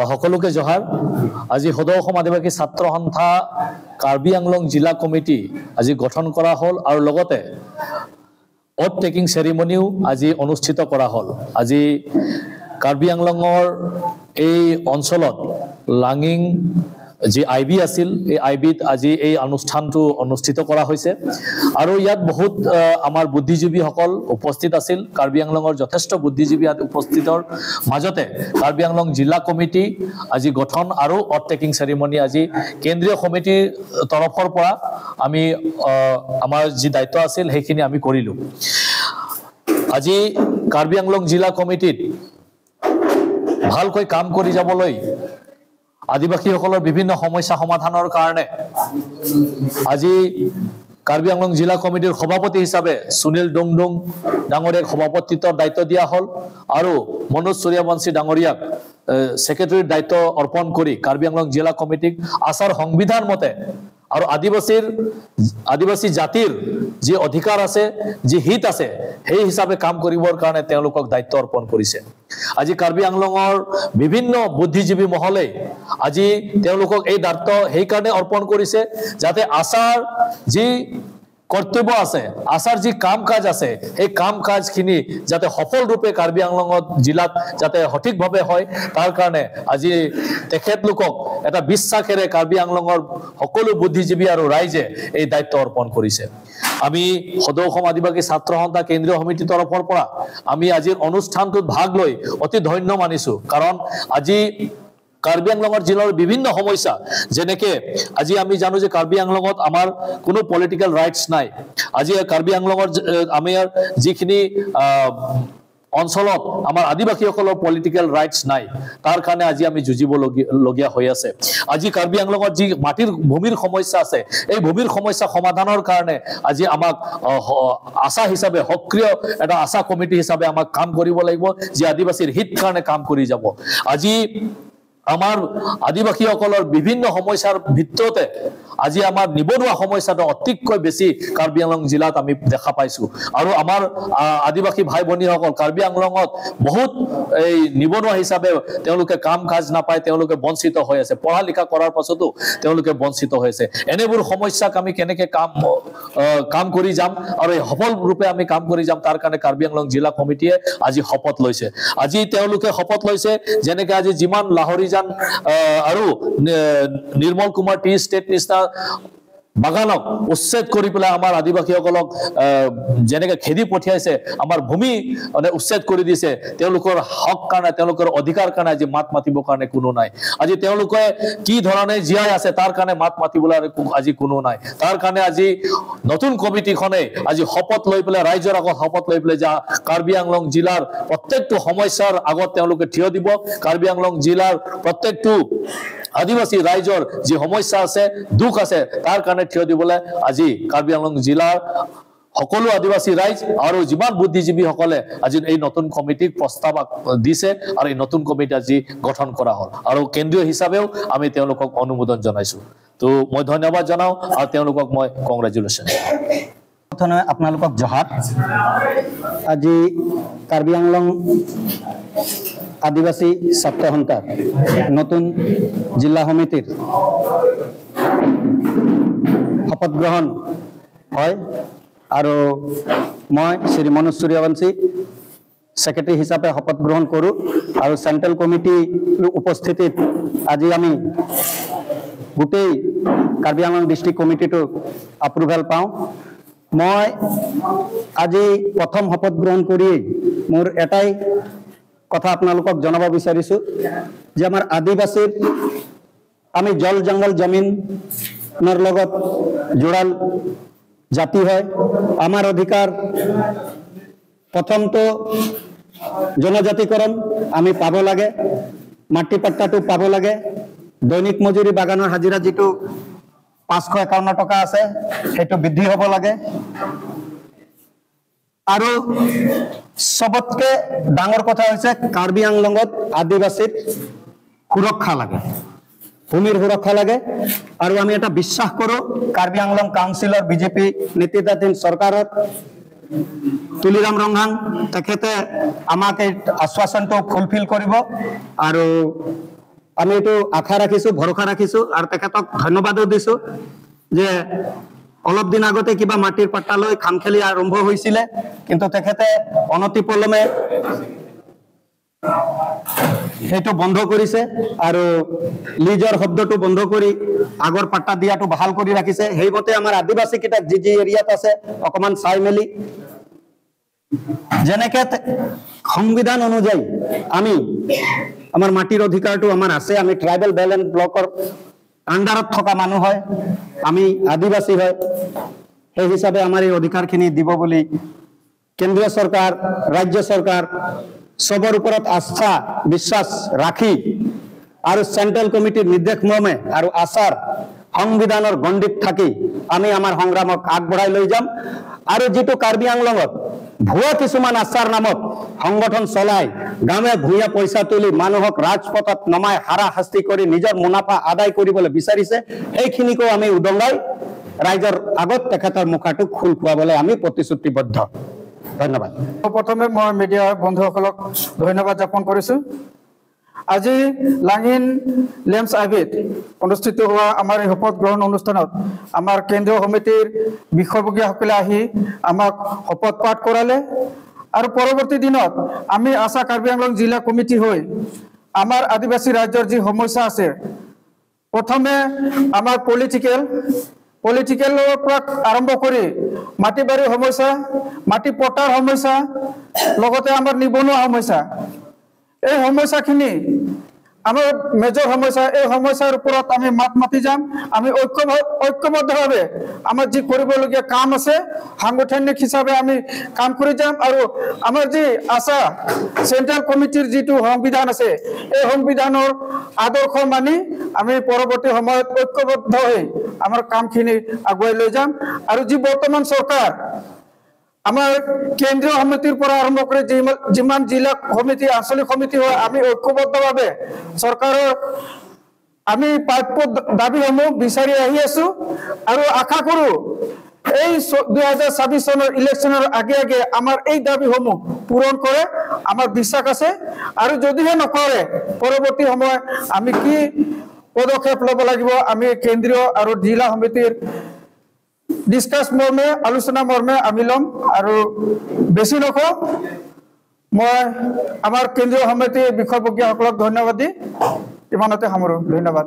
সকলোকে জহাৰ আজি সদৌ অসম আদিবাসী ছাত্ৰ সন্থা কাৰ্বি আংলং জিলা কমিটি আজি গঠন কৰা হ'ল আৰু লগতে ওথ টেকিং সেৰিমনিও আজি অনুষ্ঠিত কৰা হ'ল আজি কাৰ্বি আংলঙৰ এই অঞ্চলত লাঙিং যি আইবি আছিল এই আইবিত আজি এই অনুষ্ঠানটো অনুষ্ঠিত কৰা হৈছে আৰু ইয়াত বহুত আমাৰ বুদ্ধিজীৱীসকল উপস্থিত আছিল কাৰ্বি আংলঙৰ যথেষ্ট বুদ্ধিজীৱী উপস্থিতৰ মাজতে কাৰ্বি আংলং জিলা কমিটি আজি গঠন আৰু ওথ টেকিং সেৰিমনি আজি কেন্দ্ৰীয় কমিটিৰ তৰফৰ পৰা আমি আমাৰ যি দায়িত্ব আছিল সেইখিনি আমি কৰিলো আজি কাৰ্বি আংলং জিলা কমিটিত ভালকৈ কাম কৰি যাবলৈ আদিবাসীসকলৰ বিভিন্ন সমস্যা সমাধানৰ কাৰণে আজি কাৰ্বি আংলং জিলা কমিটিৰ সভাপতি হিচাপে সুনীল ডুংডুং ডাঙৰীয়াক সভাপতিত্বৰ দায়িত্ব দিয়া হ'ল আৰু মনোজ সূৰ্যবংশী ডাঙৰীয়াক সেক্ৰেটাৰীৰ দায়িত্ব অৰ্পণ কৰি কাৰ্বি আংলং জিলা কমিটিক আচাৰ সংবিধান মতে আৰু আদিবাসী জাতিৰ যি অধিকাৰ আছে যি হিত আছে সেই হিচাপে কাম কৰিবৰ কাৰণে তেওঁলোকক দায়িত্ব অৰ্পণ কৰিছে আজি কাৰ্বি আংলঙৰ বিভিন্ন বুদ্ধিজীৱী মহলে আজি তেওঁলোকক এই দায়িত্ব সেই কাৰণে অৰ্পণ কৰিছে যাতে আচাৰ যি কৰ্তব্য আছে আচাৰ যি কাম কাজ আছে এই কাম কাজখিনি যাতে সফল ৰূপে কাৰ্বি আংলঙত জিলাত যাতে সঠিকভাৱে হয় তাৰ কাৰণে আজি তেখেতলোকক এটা বিশ্বাসেৰে কাৰ্বি আংলঙৰ সকলো বুদ্ধিজীৱী আৰু ৰাইজে এই দায়িত্ব অৰ্পণ কৰিছে আমি সদৌ অসম আদিবাসী ছাত্ৰ সন্থা কেন্দ্ৰীয় সমিতিৰ তৰফৰ পৰা আমি আজিৰ অনুষ্ঠানটোত ভাগ লৈ অতি ধন্য মানিছো কাৰণ আজি কাৰ্বি আংলঙৰ জিলাৰ বিভিন্ন সমস্যা যেনেকে আজি আমি জানো যে কাৰ্বি আংলঙত আমাৰ কোনো পলিটিক্যাল ৰাইটস নাই আজি কাৰ্বি আংলঙৰ আমাৰ যিখিনি অঞ্চলত আমাৰ আদিবাসীসকলৰ পলিটিক্যাল ৰাইটস নাই তাৰ কাৰণে আজি আমি যুঁজিবলগীয়া হৈ আছে আজি কাৰ্বি আংলঙত যি মাটিৰ ভূমিৰ সমস্যা আছে এই ভূমিৰ সমস্যা সমাধানৰ কাৰণে আজি আমাক আশা হিচাপে সক্ৰিয় এটা আশা কমিটি হিচাপে আমাক কাম কৰিব লাগিব যে আদিবাসীৰ হিত কাৰণে কাম কৰি যাব আজি আমাৰ আদিবাসীসকলৰ বিভিন্ন সমস্যাৰ ভিতৰতে আজি আমাৰ নিবনুৱা সমস্যাটো অতিকৈ বেছি কাৰ্বি আংলং জিলাত আমি দেখা পাইছো আৰু আমাৰ আদিবাসী ভাই ভনীসকল কাৰ্বি আংলঙত বহুত এই নিবনুৱা হিচাপে তেওঁলোকে কাম কাজ নাপায় তেওঁলোকে বঞ্চিত হৈ আছে পঢ়া লিখা কৰাৰ পাছতো তেওঁলোকে বঞ্চিত হৈ আছে এনেবোৰ সমস্যাক আমি কেনেকৈ কাম কৰি যাম আৰু সফল ৰূপে আমি কাম কৰি যাম তাৰ কাৰণে কাৰ্বি আংলং জিলা কমিটিয়ে আজি শপত লৈছে আজি তেওঁলোকে শপত লৈছে যেনেকৈ আজি যিমান লাহৰি আৰু নিৰ্মল কুমাৰ টি ষ্টেট নিচিনা বাগানক উচ্ছেদ কৰি পেলাই আমাৰ আদিবাসীসকলক যেনেকৈ খেদি পঠিয়াইছে আমাৰ ভূমি উচ্ছেদ কৰি দিছে তেওঁলোকৰ হক কাৰণে তেওঁলোকৰ অধিকাৰ কাৰণে আজি মাত মাতিবৰ কাৰণে কোনো নাই আজি তেওঁলোকে কি ধৰণে জীয়াই আছে তাৰ কাৰণে মাত মাতিবলৈ আজি কোনো নাই তাৰ কাৰণে আজি নতুন কমিটিখনে আজি শপত লৈ পেলাই ৰাইজৰ আগত শপত লৈ পেলাই যা কাৰ্বি আংলং জিলাৰ প্ৰত্যেকটো সমস্যাৰ আগত তেওঁলোকে থিয় দিব কাৰ্বি আংলং জিলাৰ প্ৰত্যেকটো আদিবাসী ৰাইজৰ যি সমস্যা আছে দুখ আছে তাৰ কাৰণে থিয় দিবলৈ আজি কাৰ্বি আংলং জিলাৰ সকলো আদিবাসী ৰাইজ আৰু যিমান বুদ্ধিজীৱীসকলে আজি এই নতুন কমিটিক প্ৰস্তাৱ দিছে আৰু এই নতুন কমিটি আজি গঠন কৰা হ'ল আৰু কেন্দ্ৰীয় হিচাপেও আমি তেওঁলোকক অনুমোদন জনাইছো তো মই ধন্যবাদ জনাও আৰু তেওঁলোকক মই কংগ্ৰেচুলেশ্যন প্ৰথমে আপোনালোকক জহাৰ আজি কাৰ্বি আংলং আদিবাসী ছাত্ৰ সন্থাৰ নতুন জিলা সমিতিৰ শপত গ্ৰহণ হয় আৰু মই শ্ৰী মনোজ সূৰ্যবংশী সেক্ৰেটাৰী হিচাপে শপত গ্ৰহণ কৰোঁ আৰু চেণ্ট্ৰেল কমিটিৰ উপস্থিতিত আজি আমি গোটেই কাৰ্বি আংলং ডিষ্ট্ৰিক্ট কমিটিটো এপ্ৰুভেল পাওঁ মই আজি প্ৰথম শপত গ্ৰহণ কৰি মোৰ এটাই কথা আপোনালোকক জনাব বিচাৰিছো যে আমাৰ আদিবাসীৰ আমি জল জংগল জমিনৰ লগত জোড়াল জাতি হয় আমাৰ অধিকাৰ প্ৰথমটো জনজাতিকৰণ আমি পাব লাগে মাটি পট্টাটো পাব লাগে দৈনিক মজুৰি বাগানৰ হাজিৰা যেটো 551 টকা আছে সেইটো বৃদ্ধি হ'ব লাগে আৰু সবতকে ডাঙৰ কথা হৈছে কাৰ্বি আংলঙত আদিবাসীৰ সুৰক্ষা লাগে ভূমিৰ সুৰক্ষা লাগে আৰু আমি এটা বিশ্বাস কৰো কাৰ্বি আংলং কাউন্সিলৰ বিজেপি নেতৃত্বাধীন চৰকাৰত তুলিৰাম ৰংহাং তেখেতে আমাক এই আশ্বাসনটো ফুলফিল কৰিব আৰু আমি এইটো আশা ৰাখিছোঁ, ভৰসা ৰাখিছোঁ আৰু তেখেতক ধন্যবাদো দিছোঁ যে অলপ দিন আগতে কিবা মাটিৰ পাট্টা লৈ খাম খেলি আৰম্ভ হৈছিলে, কিন্তু তেখেতে অনতিপলমে সেইটো বন্ধ কৰিছে আৰু লিজৰ শব্দটো বন্ধ কৰি আগৰ পাট্টা দিয়াটো ভাল কৰি ৰাখিছে। সেইমতে আমাৰ আদিবাসী কেইটাক যি যি এৰিয়াত আছে অকমান চাই মেলি যেনেকে সংবিধান অনুযায়ী আমি আমাৰ মাটিৰ অধিকাৰটো আমাৰ আছে, আমি ট্ৰাইবেল বেলেন্স ব্লকৰ আণ্ডাৰত থকা মানুহ হয়, আমি আদিবাসী হয়, সেই হিচাপে আমাৰ এই অধিকাৰখিনি দিব বুলি কেন্দ্ৰীয় চৰকাৰ, ৰাজ্য চৰকাৰ সবৰ ওপৰত আস্থা বিশ্বাস ৰাখি আৰু চেন্ট্ৰেল কমিটিৰ নিৰ্দেশ মৰ্মে আৰু আচাৰ সংবিধানৰ গণ্ডিত থাকি আমি আমাৰ সংগ্ৰামক আগবঢ়াই লৈ যাম। আৰু যিটো কাৰ্বি আংলঙত ভুৱা কিছুমান আচাৰ নামত সংগঠন চলাই গাঁৱে ভূঞা পইচা তুলি মানুহক ৰাজপথত নমাই হাৰাশাস্তি কৰি নিজৰ মুনাফা আদায় কৰিবলৈ বিচাৰিছে, সেইখিনিকো আমি উদঙাই ৰাইজৰ আগত তেখেতৰ মুখাটো খোল খুৱাবলৈ আমি প্ৰতিশ্ৰুতিবদ্ধ। ধন্যবাদ। প্ৰথমে মই মিডিয়া বন্ধুসকলক ধন্যবাদ জ্ঞাপন কৰিছোঁ। আজি লাঙিন লেম্পছ আইভিত অনুষ্ঠিত হোৱা আমাৰ এই শপত গ্ৰহণ অনুষ্ঠানত আমাৰ কেন্দ্ৰীয় সমিতিৰ বিষয়ববীয়াসকলে আহি আমাক শপত পাঠ কৰালে আৰু পৰৱৰ্তী দিনত আমি আশা কাৰ্বি আংলং জিলা কমিটি হৈ আমাৰ আদিবাসী ৰাজ্যৰ যি সমস্যা আছে, প্ৰথমে আমাৰ পলিটিকেলৰ পৰা আৰম্ভ কৰি মাটি বাৰীৰ সমস্যা, মাটি পট্টাৰ সমস্যা, লগতে আমাৰ নিবনুৱা সমস্যা, এই সমস্যাখিনি আমাৰ মেজৰ সমস্যা। এই সমস্যাৰ ওপৰত আমি মাত মাতি যাম। আমি ঐক্যবদ্ধভাৱে আমাৰ যি কৰিবলগীয়া কাম আছে সাংগঠনিক হিচাপে আমি কাম কৰি যাম। আৰু আমাৰ যি আশা চেন্ট্ৰেল কমিটিৰ যিটো সংবিধান আছে, এই সংবিধানৰ আদৰ্শ মানি আমি পৰৱৰ্তী সময়ত ঐক্যবদ্ধ হৈ আমাৰ কামখিনি আগুৱাই লৈ যাম। আৰু যি বৰ্তমান চৰকাৰ আমাৰ কেন্দ্ৰীয় সমিতিৰ পৰা আৰম্ভ কৰি যিমান জিলা সমিতি, আঞ্চলিক সমিতি হয়, আমি ঐক্যবদ্ধভাৱে চৰকাৰৰ আমি প্ৰাপ্য দাবীসমূহ বিচাৰি আহি আছো আৰু আশা কৰো এই 2026 চনৰ ইলেকশ্যনৰ আগে আগে আমাৰ এই দাবীসমূহ পূৰণ কৰে, আমাৰ বিশ্বাস আছে। আৰু যদিহে নকৰে পৰৱৰ্তী সময় আমি কি পদক্ষেপ ল'ব লাগিব আমি কেন্দ্ৰীয় আৰু জিলা সমিতিৰ ডিসকাস মৰ্মে, আলোচনা মৰ্মে আমি ল'ম। আৰু বেছি নকওঁ, মই আমাৰ কেন্দ্ৰীয় সমিতিৰ বিষয়ববীয়াসকলক ধন্যবাদ দি ইমানতে সামৰো। ধন্যবাদ।